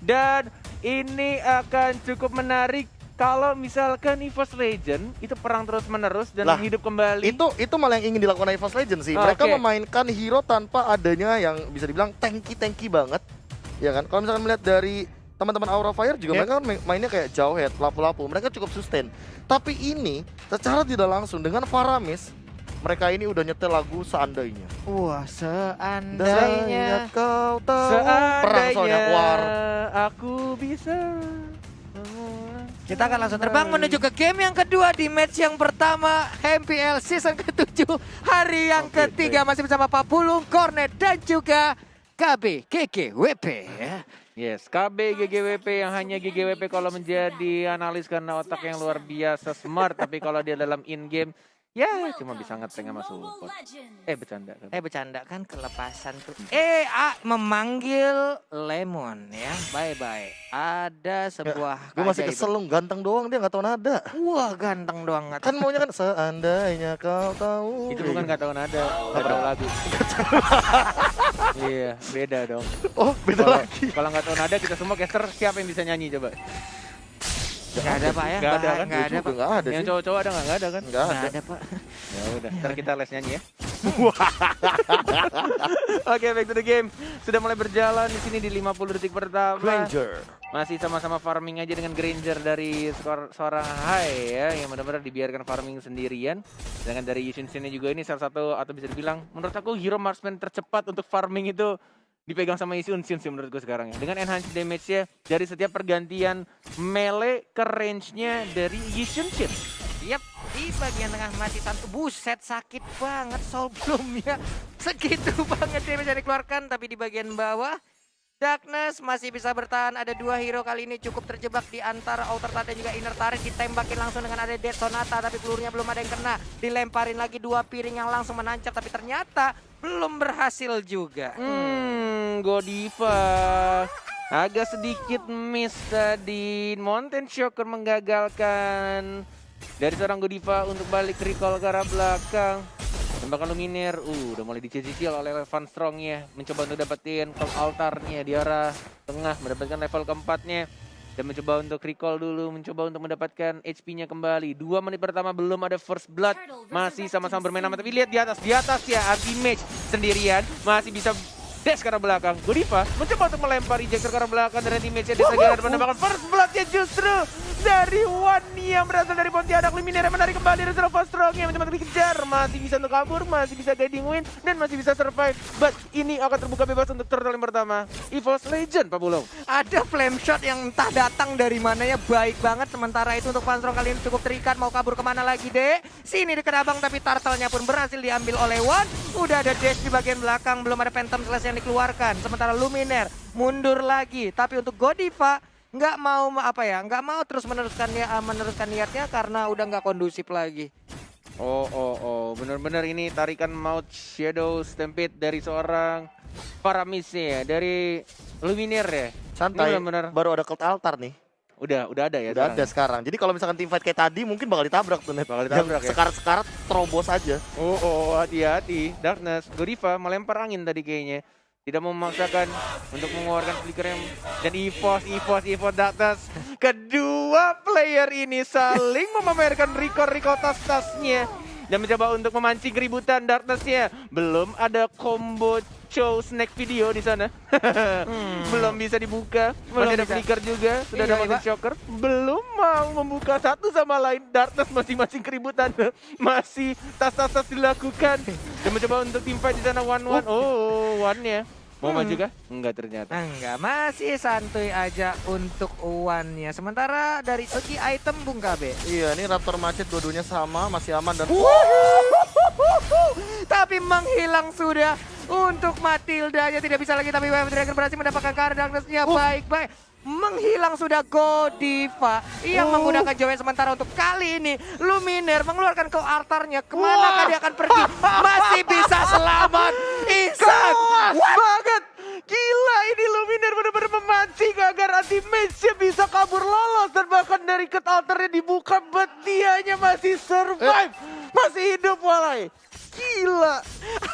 Dan ini akan cukup menarik kalau misalkan EVOS Legend itu perang terus-menerus dan hidup kembali. Itu malah yang ingin dilakukan EVOS Legend sih. Mereka memainkan hero tanpa adanya yang bisa dibilang tanky banget. Ya kan? Kalau misalkan melihat dari teman-teman Aura Fire juga mereka kan mainnya kayak Jawhead, lapu-lapu. Mereka cukup sustain. Tapi ini secara tidak langsung dengan Faramis, mereka ini udah nyetel lagu Seandainya. Wah, seandainya kau tahu. Seandainya Perang soalnya war. aku bisa. Kita akan langsung terbang menuju ke game yang kedua di match yang pertama MPL season ke-7 hari yang ketiga masih bersama Pak Pulung, Cornet dan juga KB GGWP ya. Yes, KB GGWP yang hanya GGWP kalau menjadi analis karena otak yang luar biasa smart, tapi kalau dia dalam in game ya cuma bisa ngeteng sama support. Bercanda kan? Bercanda kan kelepasan tuh. Memanggil Lemon ya. Bye-bye. Ada sebuah Gue masih kesel lu, ganteng doang dia nggak tahu nada. Wah, ganteng doang. Kan maunya kan seandainya kau tahu. Itu bukan nggak tahu nada, nggak tahu lagu. Iya, beda dong. Oh, beda lagi. Kalau nggak tahu nada kita semua caster siapa yang bisa nyanyi coba? Gak ada Pak ya? Gak ada kan? Gak ada Pak. Gak ada yang sih. cowok-cowok ada nggak ada kan? Gak Gak ada. ada Pak. Ya udah, ntar kita les nyanyi ya. Oke, back to the game. Sudah mulai berjalan di sini di 50 detik pertama. Granger. Masih sama-sama farming aja dengan Granger dari seorang Hai ya, yang benar-benar dibiarkan farming sendirian. Dengan dari Yushin Shin juga ini salah satu atau bisa dibilang menurut aku hero marksman tercepat untuk farming itu dipegang sama Yushin Shin sih menurut gue sekarang ya. Dengan enhanced damage-nya dari setiap pergantian melee ke range-nya dari Yushin Shin. Yap, di bagian tengah masih satu. Buset, sakit banget Soul Bloom ya. Segitu banget damage yang dikeluarkan, tapi di bagian bawah Darkness masih bisa bertahan. Ada dua hero kali ini cukup terjebak di antara Outer Turret dan juga Inner Turret. Ditembakin langsung dengan ada Dead Sonata, tapi pelurunya belum ada yang kena. Dilemparin lagi dua piring yang langsung menancap, tapi ternyata belum berhasil juga. Godiva agak sedikit miss tadi. Mountain Shocker menggagalkan dari seorang Godiva untuk balik recall ke arah belakang. Tembakan Luminaire, udah mulai dicicil oleh Van Strong ya. Mencoba untuk dapetin Cult Altarnya di arah tengah, mendapatkan level keempatnya. Dan mencoba untuk recall dulu, mencoba untuk mendapatkan HP-nya kembali. 2 menit pertama belum ada first blood. Masih sama-sama bermain aman, tapi lihat di atas ya Anti-Mage sendirian. Masih bisa dash ke arah belakang. Godiva mencoba untuk melempar ejector ke arah belakang dan Anti-Mage-nya disegerakan menambahkan first blood-nya justru dari Wani yang berasal dari Pontianak. Luminaire menarik kembali dari Van Strong yang mencoba dikejar. Masih bisa untuk kabur, masih bisa guiding win dan masih bisa survive. But ini akan terbuka bebas untuk turtle yang pertama. EVOS Legend, Pak Bulong. Ada flame shot yang entah datang dari mananya, baik banget. Sementara itu untuk Van Strong kali ini cukup terikat. Mau kabur kemana lagi, Dek? Sini dekat abang, tapi turtle-nya pun berhasil diambil oleh Wan. Udah ada dash di bagian belakang, belum ada Phantom Slash yang dikeluarkan. Sementara Luminaire mundur lagi. Tapi untuk Godiva nggak mau terus meneruskan niatnya karena udah nggak kondusif lagi. Bener-bener ini tarikan Mouth Shadow Stampede dari seorang Faramis ya, dari Luminaire ya. Santai, bener-bener baru ada Cult Altar nih. Udah ada ya. Udah ada sekarang. Jadi kalau misalkan team fight kayak tadi mungkin bakal ditabrak tuh net. Bakal ditabrak ya. Sekarat-sekarat terobos aja. Hati-hati. Darkness, Godiva melempar angin tadi kayaknya. Tidak mau memaksakan untuk mengeluarkan flicker yang dan EVOS Darkness. Kedua player ini saling memamerkan recall tas-tasnya dan mencoba untuk memancing keributan Darkness-nya. Belum ada combo show snack video di sana. Belum bisa dibuka. Masih ada flicker juga. Sudah ada motion shocker. Belum mau membuka satu sama lain. Darkness masing-masing keributan. Masih tas-tas dilakukan. Dan mencoba untuk team fight di sana one-one. One-nya. Mau maju kah? Enggak ternyata. Enggak, masih santuy aja untuk Uwannya. Sementara dari segi item Bung KB. Iya, ini Raptor Macet dua-duanya sama, masih aman dan tapi menghilang sudah untuk Matilda-nya, tidak bisa lagi, tapi Wave Dragon berhasil mendapatkan card Darkness-nya. Baik-baik. Menghilang sudah Godiva yang menggunakan Joy. Sementara untuk kali ini Luminaire mengeluarkan ke altarnya. Kemana dia akan pergi? Masih bisa selamat. Ihsan banget. Gila, ini Luminaire benar-benar memancing agar Anti-Mage-nya bisa kabur lolos. Dan bahkan dari cut altarnya dibuka, but dianya masih survive. Masih hidup walai. Gila.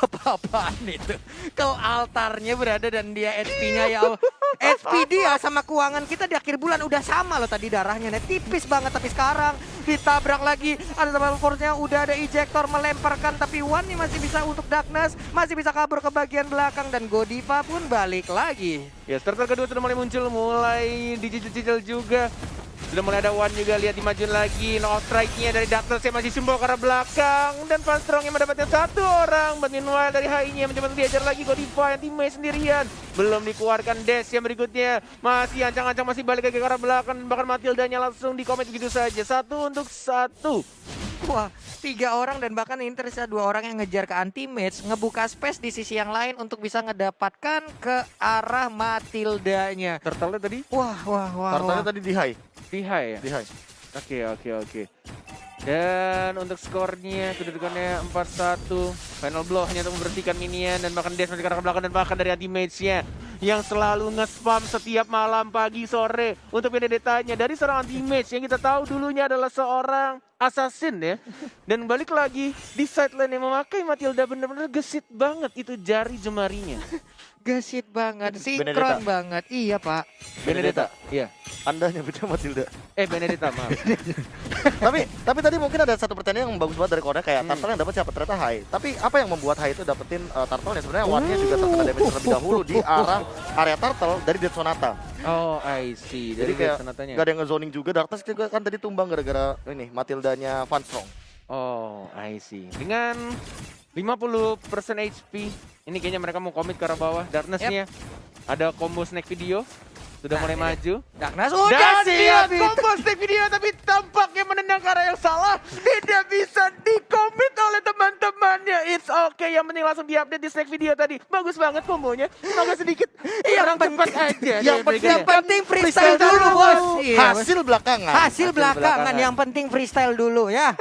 Apa-apaan itu? Kalau altarnya berada dan dia HP-nya ya Allah. HP dia sama keuangan kita di akhir bulan udah sama loh tadi darahnya. Tipis banget tapi sekarang ditabrak lagi. Ada double force-nya, udah ada ejector melemparkan. Tapi One nih masih bisa untuk Darkness. Masih bisa kabur ke bagian belakang dan Godiva pun balik lagi. Ya, starter kedua sudah mulai muncul, mulai dicicil-cicil juga. Sudah mulai ada One juga, lihat dimajuin lagi. No strike-nya dari Darkness yang masih simbol ke arah belakang. Dan Van Strong yang mendapatkan satu orang. But meanwhile dari HI-nya mencoba untuk diajar lagi Godiva yang teammate sendirian. Belum dikeluarkan dash yang berikutnya. Masih ancang-ancang, masih balik lagi ke arah belakang. Bahkan Matildanya langsung di-commit begitu saja. 1-1. Wah, 3 orang dan bahkan ini tersisa 2 orang yang ngejar ke anti-match, ngebuka space di sisi yang lain untuk bisa ngedapatkan ke arah Matildanya. Turtle tadi? Wah. Tartarnya tadi di high. Di high ya? Di high. Oke. Dan untuk skornya kedudukannya 4-1. Final blow hanya untuk membersihkan minion dan bahkan dash masih ke arah belakang dan bahkan dari anti-match-nya yang selalu nge-spam setiap malam, pagi, sore untuk Benedetta-nya dari seorang anti-match yang kita tahu dulunya adalah seorang assassin ya. Dan balik lagi di sideline yang memakai Matilda, bener-bener gesit banget itu jari jemarinya. Gesit banget, sinkron Benedetta. banget. Iya, Pak. Benedetta, iya. Andanya beda Matilda. Benedetta, maaf. tapi tadi mungkin ada satu pertanyaan yang bagus banget dari Korea kayak Turtle yang dapat siapa ternyata high. Tapi apa yang membuat high itu dapetin Turtle yang sebenarnya One-nya juga terkena damage terlebih dahulu di arah area Turtle dari Dead Sonata. Oh, I see. Jadi Dari kayak Sonatanya. gak ada yang nge-zoning juga. Darkness juga kan tadi tumbang gara-gara ini Matildanya Van Strong. Oh, I see. Dengan 50% HP, ini kayaknya mereka mau komit ke arah bawah. Darkness-nya ada combo snack video. Sudah mulai maju. Darkness Dan udah lihat siap itu. combo snack video, tapi tampaknya menendang ke arah yang salah. Tidak bisa dikomit oleh teman-temannya. It's okay, yang penting langsung diupdate di snack video tadi. Bagus banget kombonya. Agak sedikit kurang cepat aja. Yang penting freestyle dulu, Bos. Iya, Bos. Hasil belakangan. Hasil belakangan, yang penting freestyle dulu ya.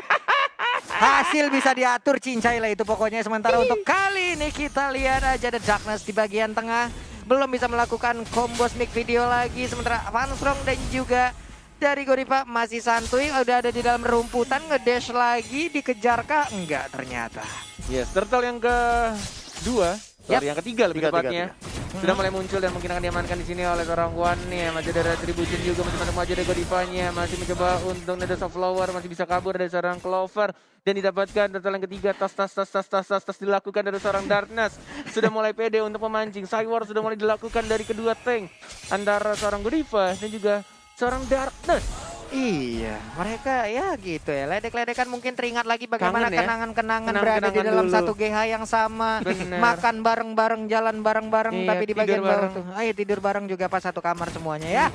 Hasil bisa diatur, cincai lah itu pokoknya. Sementara untuk kali ini kita lihat aja ada Darkness di bagian tengah. Belum bisa melakukan combo sneak video lagi. Sementara Van Strong dan juga dari Godiva masih santuy. Udah ada di dalam rumputan, ngedash lagi. Dikejarkah? Enggak ternyata. Yes, turtle yang kedua. Sorry, yang ketiga lebih tepatnya. Sudah mulai muncul dan mungkin akan diamankan di sini oleh seorang One-nya. Masih ada Retribution juga, masih maju dari Godivanya. Masih mencoba untuk Nedas of Flower, masih bisa kabur dari seorang Clover. Dan didapatkan turtle yang ketiga, tas dilakukan dari seorang Darkness. Sudah mulai pede untuk memancing. Cywar sudah mulai dilakukan dari kedua tank. Antara seorang Godiva dan juga seorang Darkness. Iya, mereka ya gitu ya. Ledek-ledekan mungkin teringat lagi bagaimana Kangen ya? kenangan-kenangan berada di dalam dulu. satu GH yang sama. Bener. Makan bareng-bareng, jalan bareng-bareng, Iya, tapi di bagian tidur bawah bareng. tuh. Ayo tidur bareng juga pas satu kamar semuanya ya.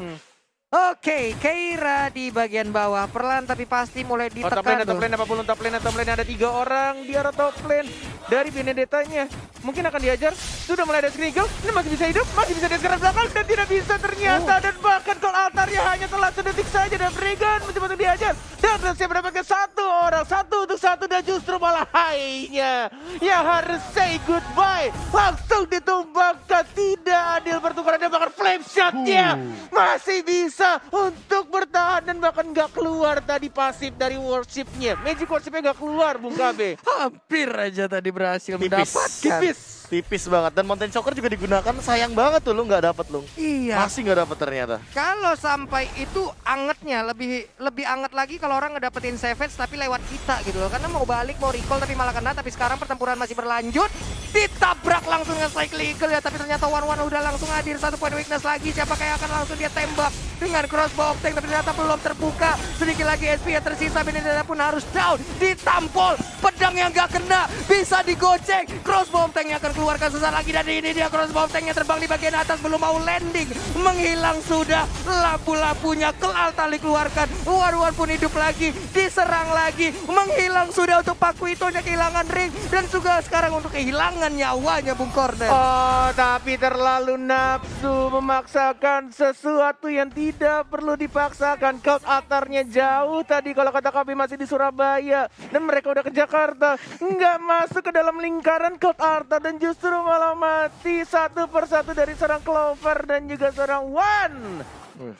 Oke, Keira di bagian bawah. Perlahan tapi pasti mulai Oh, top ditekan lane, top tuh. lane, apapun top lane ada 3 orang di arah top lane dari Benedetta-nya. Mungkin akan diajar, sudah mulai ada Skrigel, ini masih bisa hidup, masih bisa di sekarang belakang dan tidak bisa ternyata. Dan bahkan kalau altarnya hanya telah sedetik saja dan Regan mencoba untuk diajar. Dan saya mendapatkan 1 orang, 1-1 dan justru malah high-nya yang harus say goodbye. Langsung ditumbangkan, tidak adil pertukaran dan bahkan flame shot-nya masih bisa untuk bertahan dan bahkan nggak keluar tadi pasif dari worship-nya. Magic worship-nya nggak keluar, Bung KB. Hampir aja tadi berhasil mendapatkan. Tipis banget. Dan Mountain Choker juga digunakan. Sayang banget tuh lu nggak dapet lu. Iya. Masih nggak dapet ternyata. Kalau sampai itu angetnya lebih anget lagi kalau orang ngedapetin Savage tapi lewat kita gitu loh. Karena mau balik, mau recall tapi malah kena. Tapi sekarang pertempuran masih berlanjut. Ditabrak langsung dengan Cycle Eagle ya. Tapi ternyata One udah langsung hadir. 1 point weakness lagi. Siapa kayak akan langsung dia tembak dengan crossbow of tank. Tapi ternyata belum terbuka. Sedikit lagi SP yang tersisa. Benedetta pun harus down. Ditampol. Pedang yang gak kena. Bisa digocek. Crossbow of tanknya akan keluarkan sesaat lagi. Dan ini dia crossbow of tanknya terbang di bagian atas. Belum mau landing. Menghilang sudah. Lampu-lampunya kelal tali keluarkan. One pun hidup lagi. Diserang lagi. Menghilang sudah untuk Pakuitonya kehilangan ring. Dan juga sekarang untuk kehilangan nyawanya Bung Corner. Oh, tapi terlalu nafsu memaksakan sesuatu yang tidak perlu dipaksakan. Cloud altarnya jauh tadi kalau kata kami masih di Surabaya. Dan mereka udah ke Jakarta. Nggak masuk ke dalam lingkaran Cloud altar. Dan justru malah mati satu persatu dari seorang Clover dan juga seorang One.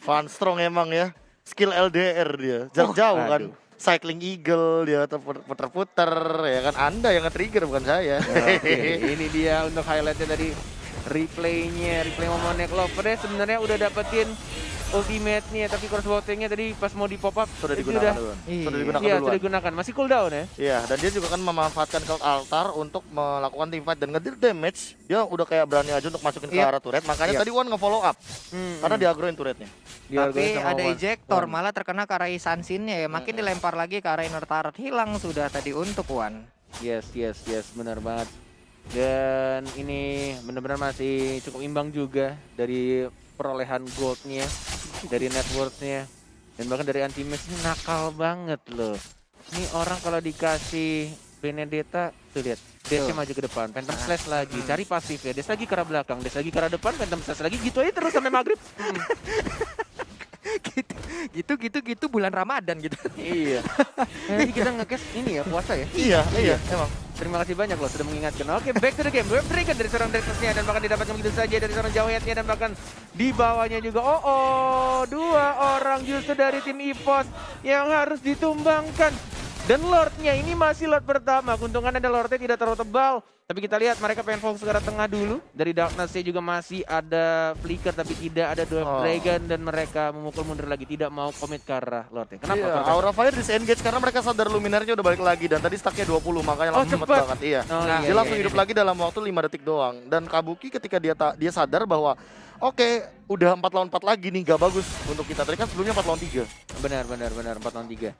Van Strong emang ya. Skill LDR dia. Jarak jauh kan. Cycling Eagle, dia puter-puter, ya kan Anda yang nge-trigger bukan saya. Oke, ini dia untuk highlightnya dari replay momennya Clover sebenarnya udah dapetin ultimate-nya, tapi cross voting-nya tadi pas mau di pop up Sudah digunakan duluan. Sudah digunakan duluan. Sudah digunakan, masih cooldown ya. Iya, dan dia juga kan memanfaatkan Cult Altar untuk melakukan teamfight dan ngedeal damage. Dia udah kayak berani aja untuk masukin ke arah turret, makanya tadi One nge-follow up. Karena diagroin turretnya. Tapi ada ejector, malah terkena ke arah Sansin-nya ya. Makin dilempar lagi ke arah inner turret, hilang sudah tadi untuk One. Yes, benar banget. Dan ini benar-benar masih cukup imbang juga dari perolehan goldnya, dari net worth-nya, dan bahkan dari anti-match ini nakal banget loh. Ini orang kalau dikasih Benedetta, tuh lihat, dash-nya maju ke depan, Phantom Slash lagi, cari pasif ya, dash lagi ke arah belakang, dash lagi ke arah depan, Phantom Slash lagi, gitu aja terus sampai maghrib. gitu bulan Ramadan gitu. Iya. Jadi kita nge-cash ini ya, puasa ya? Iya, emang. Terima kasih banyak loh sudah mengingatkan. Oke, back to the game. Web Dragon dari seorang Drexus-nya dan bahkan didapatkan begitu saja dari seorang Jawhead-nya dan bahkan di bawahnya juga. Dua orang justru dari tim EVOS yang harus ditumbangkan. Dan Lord-nya ini masih Lord pertama. Keuntungannya ada Lord-nya tidak terlalu tebal. Tapi kita lihat mereka pengen fokus ke arah tengah dulu. Dari Darkness-nya juga masih ada Flicker tapi tidak ada Dwarf Dragon. Dan mereka memukul mundur lagi, tidak mau komit ke arah Lord-nya. Kenapa? Iya, Aura Fire disengage karena mereka sadar Luminarnya udah balik lagi. Dan tadi stacknya 20, makanya langsung cepet banget. Iya. Dia langsung hidup lagi dalam waktu 5 detik doang. Dan Kabuki ketika dia sadar bahwa oke, udah 4 lawan 4 lagi nih, gak bagus untuk kita. Tadi kan sebelumnya 4 lawan 3. Benar, 4 lawan 3.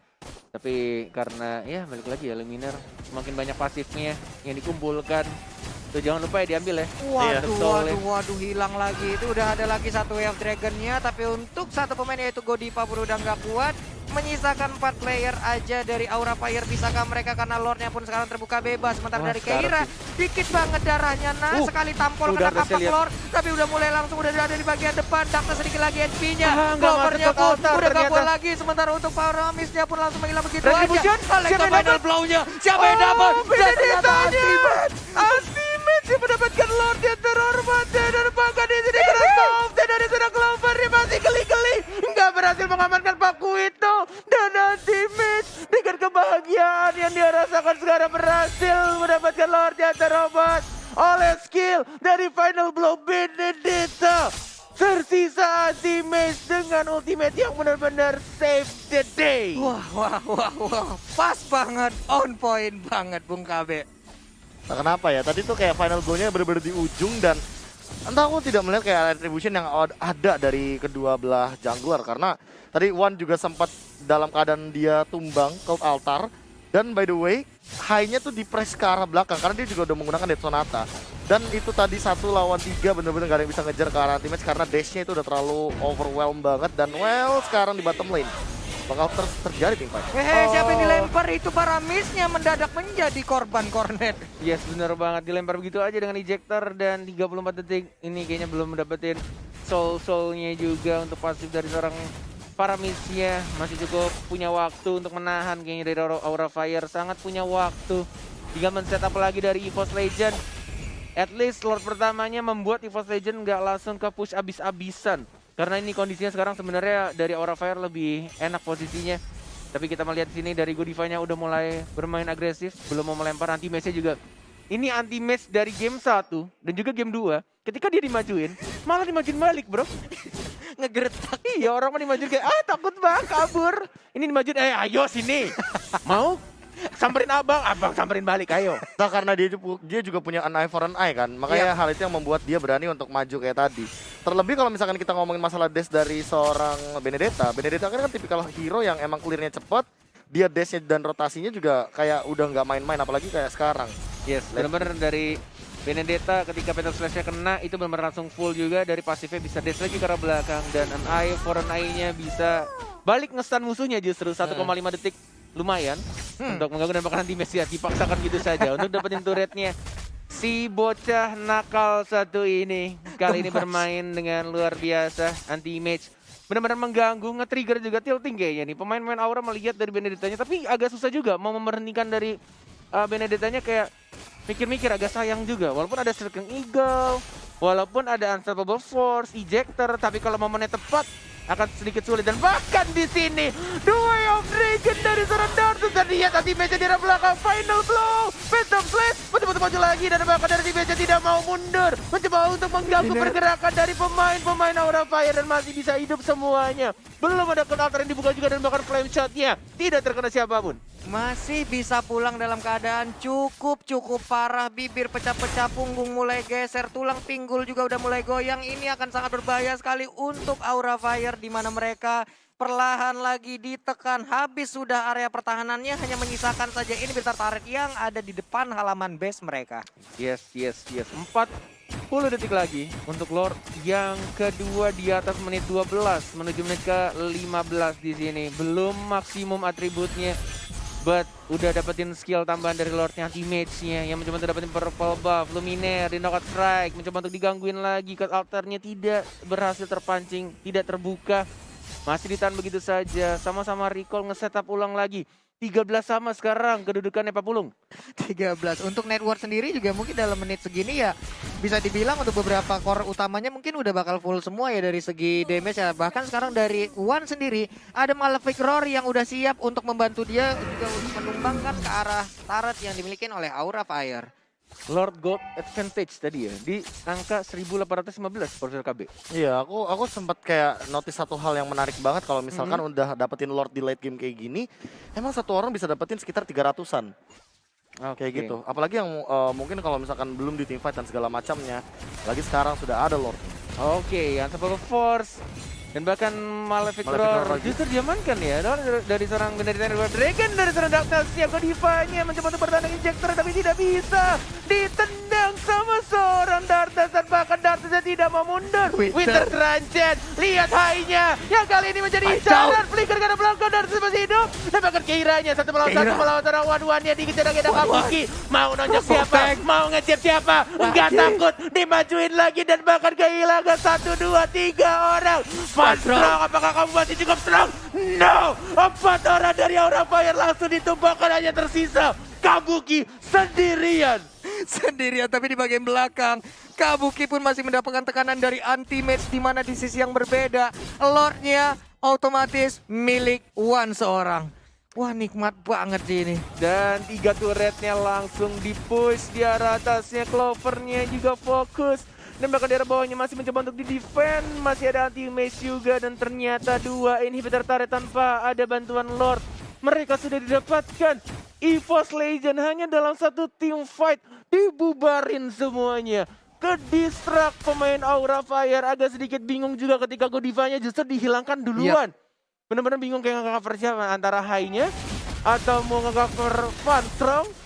Tapi karena ya balik lagi ya Luminar semakin banyak pasifnya yang dikumpulkan. Tuh jangan lupa ya diambil ya. Waduh, hilang lagi. Itu udah ada lagi satu wave Dragon-nya, tapi untuk satu pemain yaitu Godiva pun udah nggak kuat. Menyisakan 4 player aja dari Aura Fire. Bisakah mereka karena Lord-nya pun sekarang terbuka bebas. Sementara dari Keira dikit banget darahnya. Sekali tampol kena kapak Lord, tapi udah mulai langsung udah ada di bagian depan. Darkness sedikit lagi HP-nya. Clover-nya pun udah gak kuat lagi. Sementara untuk Paramis-nya pun langsung menghilang begitu aja. Siapa yang final blow-nya? Siapa yang dapat? Ultimate yang mendapatkan Lord yang terhormat dan bahkan di sini Krasoft dan dari sana Clover dia masih geli-geli nggak berhasil mengamankan Paku itu dan Ultimate dengan kebahagiaan yang dia rasakan sekarang berhasil mendapatkan Lord yang terhormat oleh skill dari Final Blow Benedetta. Tersisa Ultimate dengan ultimate yang benar-benar save the day. Wah. Pas banget, on point banget Bung KB. Nah, kenapa ya? Tadi tuh kayak final goal-nya bener-bener di ujung dan entah aku tidak melihat kayak retribution yang ada dari kedua belah jungler karena tadi One juga sempat dalam keadaan dia tumbang Cult Altar dan by the way high-nya tuh di press ke arah belakang karena dia juga udah menggunakan Death Sonata dan itu tadi 1 lawan 3 bener-bener gak ada yang bisa ngejar ke arah teammates karena dash-nya itu udah terlalu overwhelmed banget dan sekarang di bottom lane bakal terjadi teamfight. Siapa yang dilempar itu Paramisnya mendadak menjadi korban Cornet. Yes, bener banget. Dilempar begitu aja dengan ejector dan 34 detik. Ini kayaknya belum mendapatkan soul-soulnya juga untuk pasif dari seorang Paramisnya. Masih cukup punya waktu untuk menahan kayaknya dari Aura Fire. Sangat punya waktu. Tinggal men-setup lagi dari EVOS Legend. At least Lord pertamanya membuat EVOS Legend nggak langsung ke push abis-abisan. Karena ini kondisinya sekarang sebenarnya dari Aura Fire lebih enak posisinya. Tapi kita melihat di sini dari Godivanya udah mulai bermain agresif, belum mau melempar. Anti-match-nya juga. Ini anti-match dari game 1 dan juga game 2. Ketika dia dimajuin, malah dimajuin balik, bro. Ngegertak. Iya, orang mah dimajuin kayak, takut banget kabur. Ini dimajuin, ayo sini. Mau? Samperin abang samperin balik, ayo. Nah, karena dia juga punya an eye for an eye kan, makanya hal itu yang membuat dia berani untuk maju kayak tadi. Terlebih kalau misalkan kita ngomongin masalah dash dari seorang Benedetta kan tipikal hero yang emang clearnya cepat, dia dashnya dan rotasinya juga kayak udah nggak main-main, apalagi kayak sekarang. Yes, benar-benar dari Benedetta ketika Phantom Slash-nya kena itu benar-benar langsung full juga dari pasifnya bisa dash lagi ke arah belakang dan an eye for an eye-nya bisa balik nge-stun musuhnya justru 1,5 detik. Lumayan untuk mengganggu dan bahkan nanti Messi dipaksakan gitu saja untuk dapetin turretnya. Si bocah nakal satu ini kali ini bermain dengan luar biasa anti-image. Benar-benar mengganggu, nge-trigger juga tilting kayaknya nih. Pemain-pemain Aura melihat dari Benedettanya tapi agak susah juga mau memberhentikan dari Benedettanya kayak mikir-mikir agak sayang juga. Walaupun ada Cycling Eagle, walaupun ada Unstoppable Force, Ejector, tapi kalau momennya tepat akan sedikit sulit. Dan bahkan di sini Way of Dragon dari seorang Dartus dan lihat anti-match di arah belakang. Final blow, Phantom Slash mencoba maju lagi dan bahkan dari anti-match tidak mau mundur, mencoba untuk mengganggu pergerakan dari pemain Aura Fire dan masih bisa hidup semuanya. Belum ada counter yang dibuka juga dan bahkan flame shot-nya tidak terkena siapapun. Masih bisa pulang dalam keadaan cukup parah. Bibir pecah-pecah, punggung mulai geser, tulang pinggul juga udah mulai goyang. Ini akan sangat berbahaya sekali untuk Aura Fire, di mana mereka perlahan lagi ditekan. Habis sudah area pertahanannya, hanya menyisakan saja ini Inhibitor Turret yang ada di depan halaman base mereka. Yes. 40 detik lagi untuk Lord yang kedua di atas menit 12 menuju menit ke 15 di sini. Belum maksimum atributnya. But udah dapetin skill tambahan dari Lordnya, anti-mage-nya yang mencoba untuk dapetin purple buff, Luminaire di knockout strike, mencoba untuk digangguin lagi, cut alternya tidak berhasil terpancing, tidak terbuka. Masih ditahan begitu saja, sama-sama recall nge-setup ulang lagi. 13 sama sekarang kedudukannya Pak Pulung. 13 untuk network sendiri juga mungkin dalam menit segini ya bisa dibilang untuk beberapa core utamanya mungkin udah bakal full semua ya dari segi damage ya. Bahkan sekarang dari One sendiri ada Malefic Roar yang udah siap untuk membantu dia juga untuk menumbangkan ke arah turret yang dimiliki oleh Aura Fire. Lord Gold Advantage tadi ya di angka 1815 Profesor KB. Iya, aku sempat kayak notice satu hal yang menarik banget kalau misalkan udah dapetin Lord di late game kayak gini, emang satu orang bisa dapetin sekitar 300-an. Kayak gitu. Apalagi yang mungkin kalau misalkan belum di teamfight dan segala macamnya, lagi sekarang sudah ada Lord. Oke, Unstoppable Force dan bahkan Malefic Roar justru diamankan ya dari seorang Benedict Dragon, dari seorang Darkness siap ke Diva-nya mencoba untuk bertandang injektor tapi tidak bisa, ditendang sama seorang Darkness dan bahkan Darkness tidak mau mundur. Winter Rancet, lihat high-nya yang kali ini menjadi incaran, flicker karena belakang Darkness masih hidup dan bahkan Keira-nya satu melawan seorang one-one-nya dikejar-kejar Kabuki, mau nonjok siapa, mau ngejep siapa, enggak takut, dimajuin lagi dan bahkan kehilangan 1, 2, 3 orang. Strong, apakah kamu masih cukup strong? No! 4 orang dari Aura Fire langsung ditumbangkan, hanya tersisa Kabuki sendirian. Sendirian tapi di bagian belakang Kabuki pun masih mendapatkan tekanan dari anti-match, di mana di sisi yang berbeda Lordnya otomatis milik One seorang. Wah, nikmat banget sih ini. Dan 3 turretnya langsung di-push di arah atasnya, Clovernya juga fokus. Dan bahkan di arah bawahnya masih mencoba untuk di-defend, masih ada anti-mage juga. Dan ternyata 2 inhibitor turret tanpa ada bantuan Lord. Mereka sudah didapatkan. EVOS Legend hanya dalam satu team fight dibubarin semuanya. Ke distract pemain Aura Fire, agak sedikit bingung juga ketika Godiva-nya justru dihilangkan duluan. Bener-bener bingung kayak nge-cover siapa, antara high-nya atau mau nge-cover Van Strong.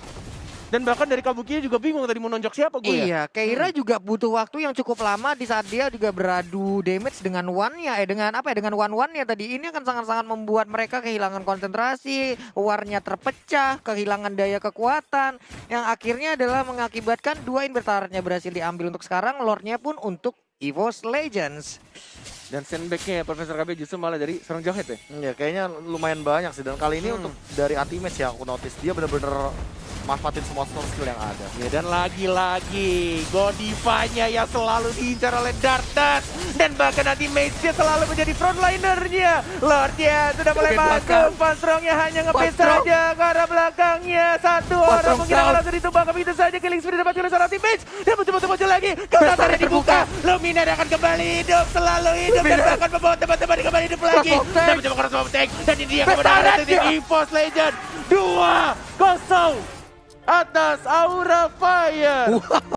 Dan bahkan dari Kabuki juga bingung tadi mau nonjok siapa gue ya. Iya, Keira juga butuh waktu yang cukup lama di saat dia juga beradu damage dengan one-nya, dengan one-one-nya tadi. Ini akan sangat-sangat membuat mereka kehilangan konsentrasi, warnya terpecah, kehilangan daya kekuatan, yang akhirnya adalah mengakibatkan 2 inverternya berhasil diambil untuk sekarang, Lordnya pun untuk EVOS Legends. Dan sandbag-nya ya Profesor KB justru malah dari seorang Jawhead ya? Iya, kayaknya lumayan banyak sih. Dan kali ini untuk dari anti-match yang aku notice, dia bener-bener manfaatin semua skill yang ada. Ya, dan lagi-lagi Godiva-nya yang selalu diincar oleh Darkness. Dan bahkan nanti Mage-nya selalu menjadi frontlinernya. Lord-nya sudah mulai masuk. Van Strong-nya hanya nge-base saja ke arah belakangnya. Satu orang mungkin akan langsung ditumbang. Begitu saja killing spree dapat oleh seorang tim Mage. Dan mencoba muncul lagi. Counter-nya dibuka. Luminaire akan kembali hidup. Selalu hidup. Dan bahkan membawa teman-teman kembali hidup lagi. Dan mencoba cross tank. Dan ini dia kemenangan dari tim EVOS Legend. 2-0 atas Aura Fire.